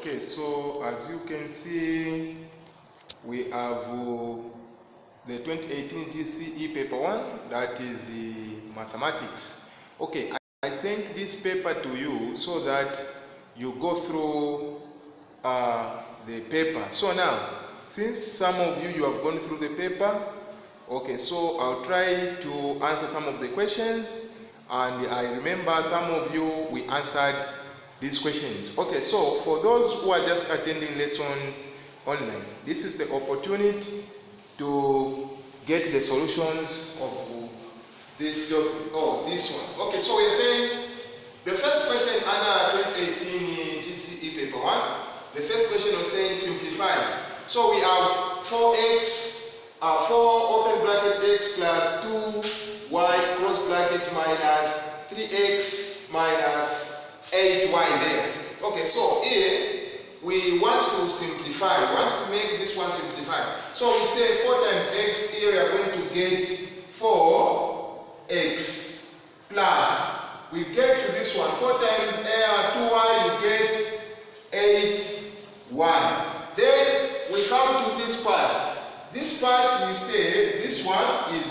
Okay, so as you can see, we have the 2018 GCE paper 1, that is mathematics. Okay, I sent this paper to you so that you go through the paper. So now, since some of you have gone through the paper, okay, so I'll try to answer some of the questions, and I remember some of you we answered these questions. Okay, so for those who are just attending lessons online, this is the opportunity to get the solutions of this topic or this one. Okay, so we're saying the first question under 2018 GCE paper 1, the first question was saying simplify. So we have 4x, 4 open bracket x plus 2y close bracket minus 3x minus 8y there. Okay, so here we want to simplify. We want to make this one simplify. So we say 4 times x, here we are going to get 4x plus, we get to this one, 4 times 2y, you get 8y. Then we come to this part. This part we say, this one is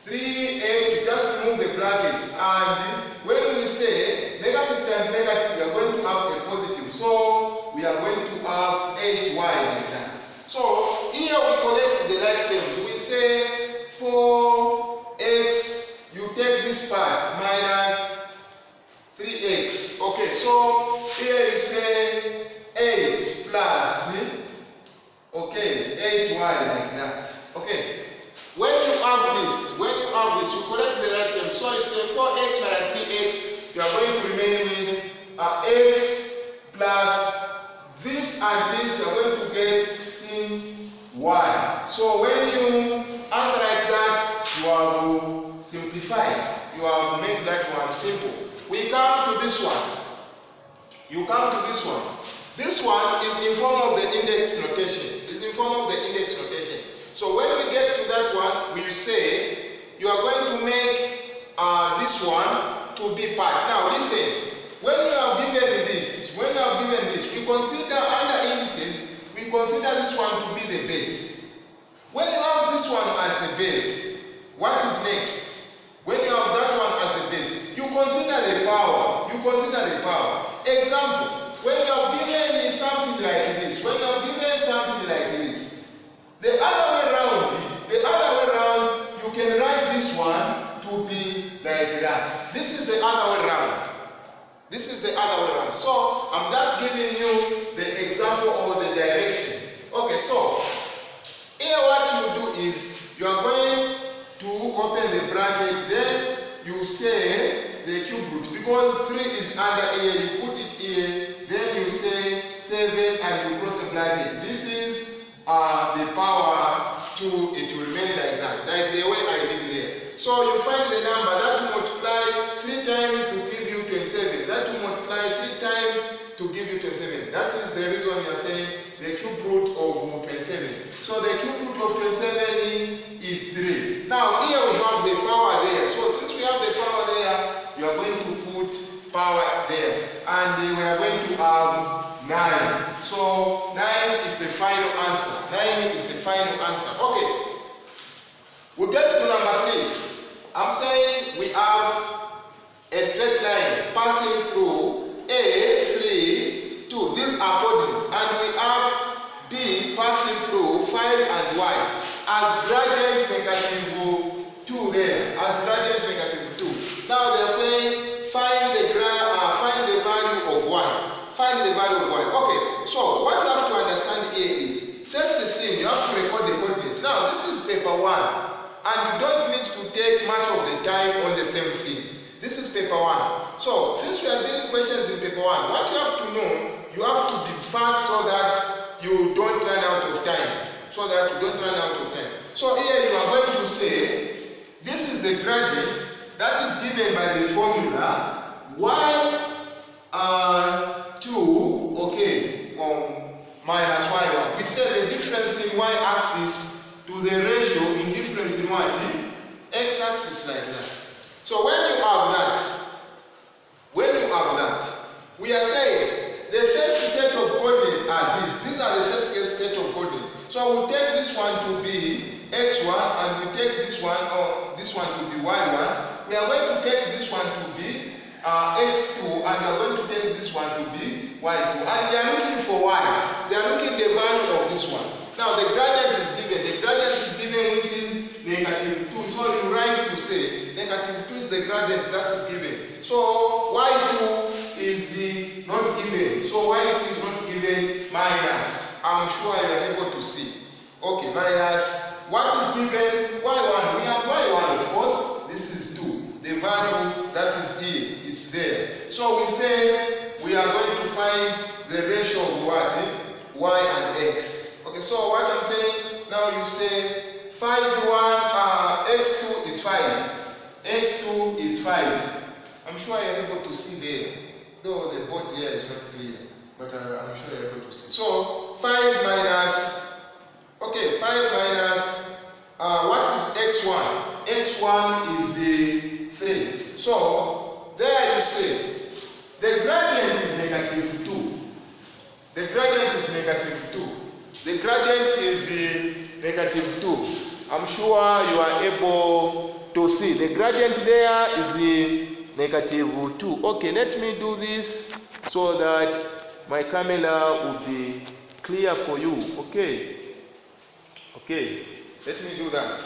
3x, you just remove the brackets, and when we say negative times negative, we are going to have a positive. So we are going to have 8y like that. So here we collect the like terms. We say 4x, you take this part, minus 3x. Okay, so here you say 8 plus, okay, 8y like that. Okay. When you have this, you collect the right term. So you say 4x minus 3x, you are going to remain with x plus this and this, you are going to get 16y. So when you answer like that, you have simplified. You have made that one simple. We come to this one. You come to this one. This one is in form of the index notation. It's in form of the index notation. So when we get to that one, we say you are going to make this one to be part. Now listen, when you have given this, we consider under indices, we consider this one to be the base. When you have this one as the base, what is next? When you have that one as the base, you consider the power. Example, when you have given something like this, the other way around, you can write this one to be like that. This is the other way around. So I'm just giving you the example or the direction. Okay, so here what you do is you are going to open the bracket, then you say the cube root. Because 3 is under here, you put it here, then you say 7 and you close the bracket. This is the power 2, it will remain like that, like the way I did there. So you find the number that will multiply 3 times to give you 27. That will multiply 3 times to give you 27. That is the reason we are saying the cube root of 27. So the cube root of 27 is 3. Now here we have the power there. So since we have the power there, you are going to put power there. And we are going to have 9. So 9 is the final answer. Okay. We get to number 3. I'm saying we have a straight line passing through A, 3, 2. These are coordinates. And we have B passing through 5 and Y as gradient negative 2 there. Now they are saying find the value of Y. Okay, so what you have to understand here is, first thing, you have to record the coordinates. Now this is paper 1, and you don't need to take much of the time on the same thing. This is paper 1. So since we are doing questions in paper 1, what you have to know, you have to be fast so that you don't run out of time. So here you are going to say, this is the gradient that is given by the formula y 2, okay, minus y1. We say the difference in y-axis to the ratio in difference in what? X-axis like that. So when you have that, we are saying the first set of are these. These are the first case set of coordinates. So we'll take this one to be x1 and we take this one to be y1. We are going to take this one to be x2 and we are going to take this one to be y2. And they are looking for y. They are looking the value of this one. Now the gradient is given. The gradient is given which is -2. So you write to say -2 is the gradient that is given. So y2 is not given. So y2 is not given minus. I'm sure you are able to see. Okay, minus what is given? y1. We have y1 of course. This is 2. The value that is here, it's there. So we say we are going to find the ratio of what? Y and x. Okay, so what I'm saying now, you say x2 is 5. x2 is 5. I'm sure you're able to see there. Though the board here is not clear, but I'm sure you're able to see. So 5 minus, okay, 5 minus, what is x1? x1 is 3. So there you say the gradient is -2. The gradient is -2. The gradient is -2. I'm sure you are able to see. The gradient there is -2. Okay, let me do this so that my camera will be clear for you. Okay. Okay, let me do that.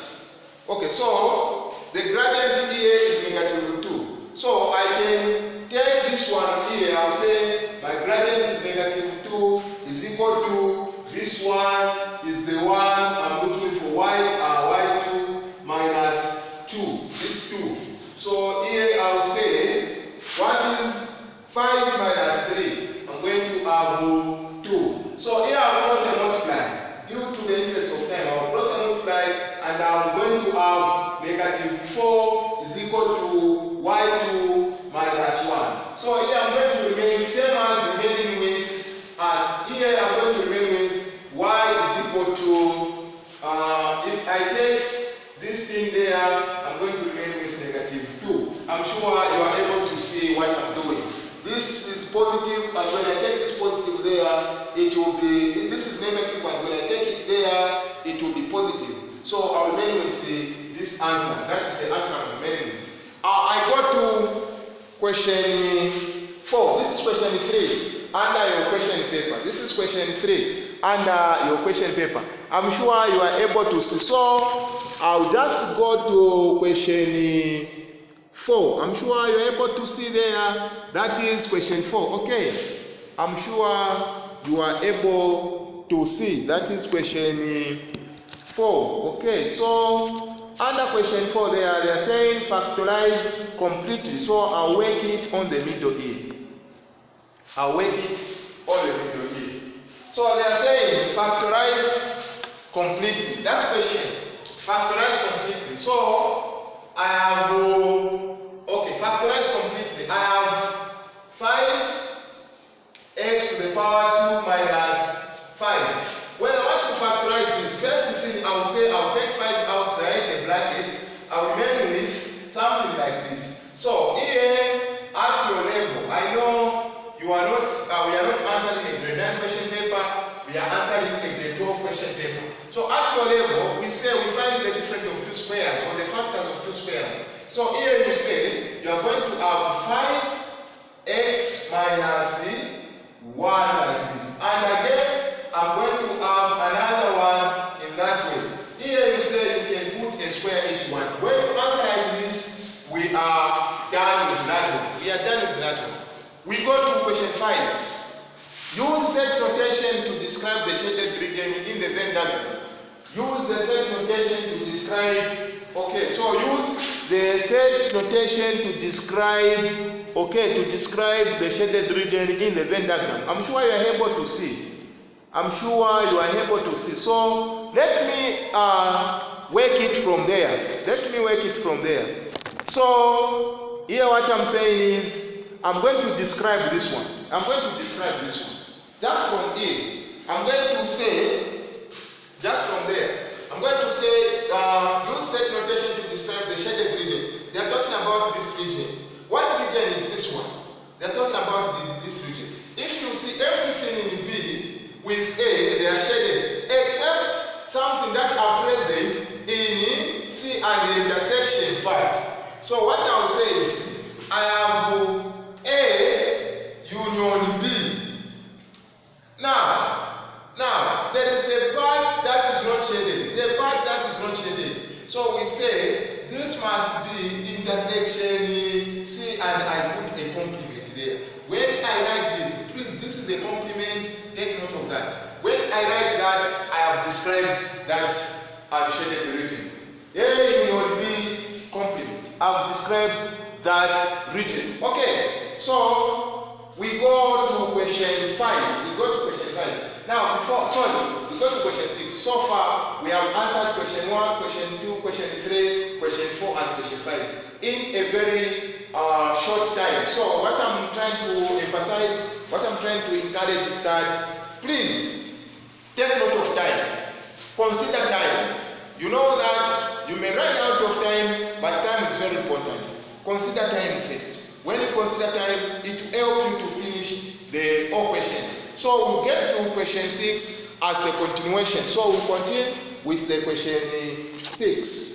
Okay, so the gradient here is -2. So I can take this one here. I'll say my gradient is -2 is equal to this one is the one I'm looking for y2 minus 2. This 2. So here I'll say what is 5 minus 3? I'm going to have 2. So here I'll cross and multiply. Due to the interest of time, I'll cross and multiply and I'm going to have -4 is equal to y2 minus 1. So here I'm going to remain same as remaining with as here I'm going to remain with y is equal to if I take this thing there, I'm going to remain with -2. I'm sure you are able to see what I'm doing. This is positive, and when I take this positive there, it will be, this is negative, and when I take it there, it will be positive. So I'll remain with this answer. That is the answer I'm remaining with. I go to question 4. This is question 3 under your question paper. This is question 3 under your question paper. I'm sure you are able to see. So I'll just go to question 4. I'm sure you're able to see there. That is question 4. Okay. I'm sure you are able to see. That is question 4. Okay. So under question 4 there, they are saying factorize completely. So I'll work it on the middle here. I'll work it on the middle here. So they are saying factorize completely. That question, factorize completely. So I have, okay, factorize completely. I have 5x to the power 2 minus 5. When I want to factorize this, first thing I will say I'll take 5 outside the bracket. I'll remain with something like this. So here at your level, I know you are not, we are not answering a grade 9 question paper. We are answering a grade 12 question paper. So at your level, we say we find the difference of 2 squares or the factors of 2 squares. So here you say you are going to have 5x minus 1 like this. And again, I'm going to have another one in that way. Here you say you can put a square if you want. When you answer like this, we are done with that one. We are done with that one. We go to question 5. Use set notation to describe the shaded region in the Venn diagram. Use the set notation to describe. Okay, so use the set notation to describe. Okay, to describe the shaded region in the Venn diagram. I'm sure you are able to see. I'm sure you are able to see. So let me work it from there. Let me work it from there. So here what I'm saying is I'm going to describe this one. I'm going to describe this one. Just from here, I'm going to say, just from there, I'm going to say use set notation to describe the shaded region. They are talking about this region. What region is this one? They are talking about this region. If you see everything in B, with A, they are shaded, except something that are present in C and the intersection part. So what I'll say is, I have A union B. Now, there is the part that is not shaded, the part that is not shaded. So we say, this must be intersection C, and I put a complement there. When I write this, please, this is a complement, take note of that. When I write that, I have described that unshaded region. A union B complement. I've described that region. Okay, so we go to question 5. We go to question 5. Now, we go to question 6. So far, we have answered question 1, question 2, question 3, question 4, and question 5 in a very short time. So, what I'm trying to emphasize, what I'm trying to encourage is that please take note of time. Consider time. You know that you may run out of time, but time is very important. Consider time first. When you consider time, it will help you to finish all questions. So we'll get to question 6 as the continuation. So we'll continue with the question 6.